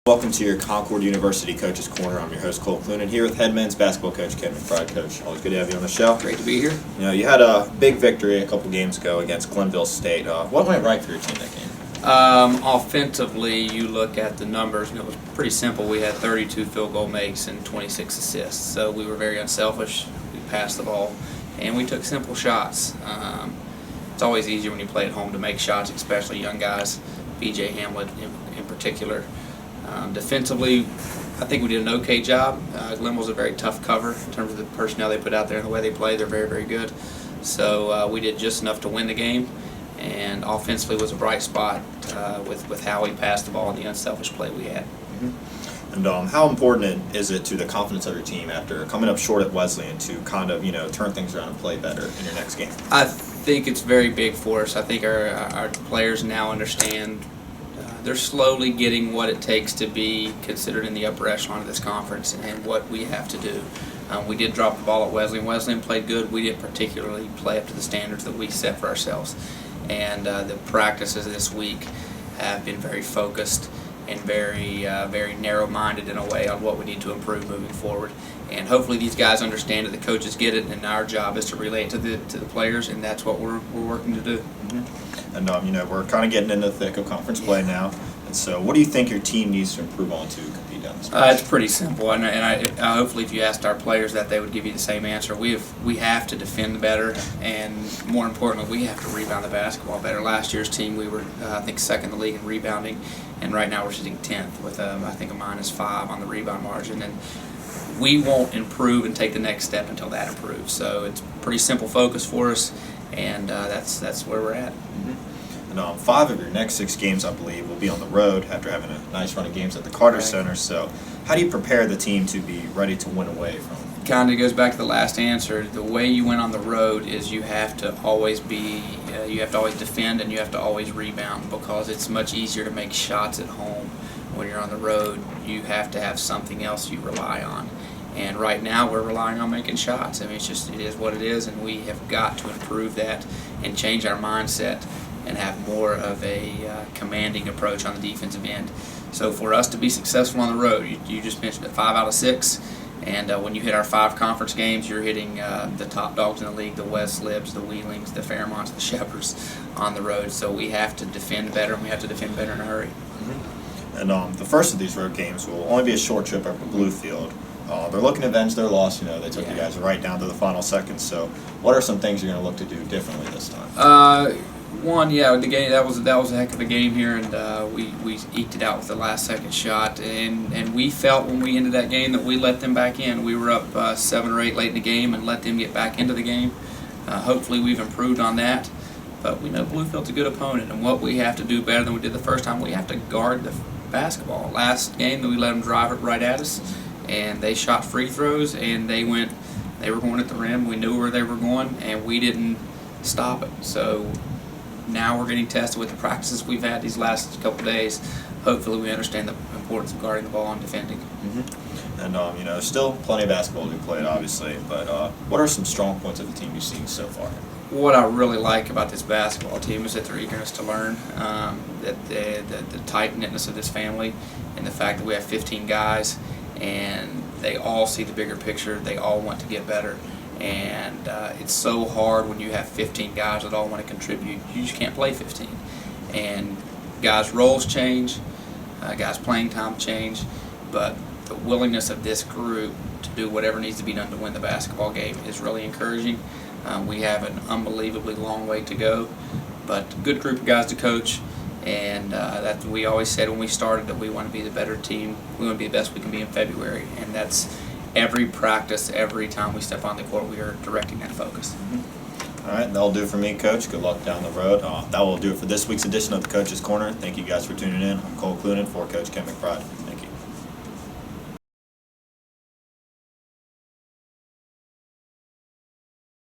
Welcome to your Concord University Coach's Corner. I'm your host, Cloonan, here with head men's basketball coach Kent McBride. Coach, always good to have you on the show. Great to be here. You know, you had a big victory a couple games ago against Glenville State. What went right for your team that game? Offensively, you look at the numbers, and it was pretty simple. We had 32 field goal makes and 26 assists, so we were very unselfish. We passed the ball, and we took simple shots. It's always easier when you play at home to make shots, especially young guys, B.J. Hamlet in particular. Defensively, I think we did an okay job. Glenville's a very tough cover in terms of the personnel they put out there and the way they play. They're very, very good. So we did just enough to win the game, and offensively was a bright spot with how we passed the ball and the unselfish play we had. Mm-hmm. And how important is it to the confidence of your team after coming up short at Wesleyan to kind of, turn things around and play better in your next game? I think it's very big for us. I think our players now understand. They're slowly getting what it takes to be considered in the upper echelon of this conference and what we have to do. We did drop the ball at Wesleyan. Wesleyan played good. We didn't particularly play up to the standards that we set for ourselves. And the practices this week have been very focused and very narrow-minded in a way on what we need to improve moving forward. And hopefully these guys understand it, the coaches get it, and our job is to relay it to the players, and that's what we're working to do. Mm-hmm. And we're kind of getting into the thick of conference play now. And so, what do you think your team needs to improve on to compete down the stretch? It's pretty simple, and I hopefully if you asked our players that, they would give you the same answer. We have to defend better, and more importantly, we have to rebound the basketball better. Last year's team, we were I think second in the league in rebounding, and right now we're sitting 10th with I think a -5 on the rebound margin. And we won't improve and take the next step until that improves. So it's a pretty simple focus for us, and that's where we're at. Mm-hmm. And 5 of your next 6 games, I believe, will be on the road after having a nice run of games at the Carter Center. So how do you prepare the team to be ready to win away from? Kind of goes back to the last answer. The way you win on the road is you have to always defend, and you have to always rebound, because it's much easier to make shots at home. When you're on the road, you have to have something else you rely on. And right now we're relying on making shots. I mean, it is what it is, and we have got to improve that and change our mindset and have more of a commanding approach on the defensive end. So for us to be successful on the road, you just mentioned it, 5 out of 6. And when you hit our 5 conference games, you're hitting the top dogs in the league, the West Libs, the Wheelings, the Fairmonts, the Shepherds on the road. So we have to defend better, and we have to defend better in a hurry. Mm-hmm. And the first of these road games will only be a short trip up to Bluefield. They're looking to avenge their loss. They took you guys right down to the final seconds. So what are some things you're going to look to do differently this time? The game that was a heck of a game here, and we eked it out with the last second shot, and we felt when we ended that game that we let them back in. We were up 7 or 8 late in the game and let them get back into the game. Hopefully we've improved on that, but we know Bluefield's a good opponent, and what we have to do better than we did the first time, we have to guard the basketball. Last game we let them drive it right at us, and they shot free throws, and they were going at the rim. We knew where they were going, and we didn't stop it. So now we're getting tested with the practices we've had these last couple days. Hopefully we understand the importance of guarding the ball and defending. Mm-hmm. And still plenty of basketball to be played, obviously, but what are some strong points of the team you've seen so far? What I really like about this basketball team is that their eagerness to learn, that the tight-knitness of this family, and the fact that we have 15 guys, and they all see the bigger picture. They all want to get better. And it's so hard when you have 15 guys that all want to contribute. You just can't play 15. And guys' roles change, guys' playing time change, but the willingness of this group to do whatever needs to be done to win the basketball game is really encouraging. We have an unbelievably long way to go, but a good group of guys to coach. And that we always said when we started that we want to be the better team. We want to be the best we can be in February, and that's every practice, every time we step on the court, we are directing that focus. Mm-hmm. All right, that'll do it for me, Coach. Good luck down the road. That will do it for this week's edition of the Coach's Corner. Thank you guys for tuning in. I'm Cole Cloonan for Coach Kent McBride.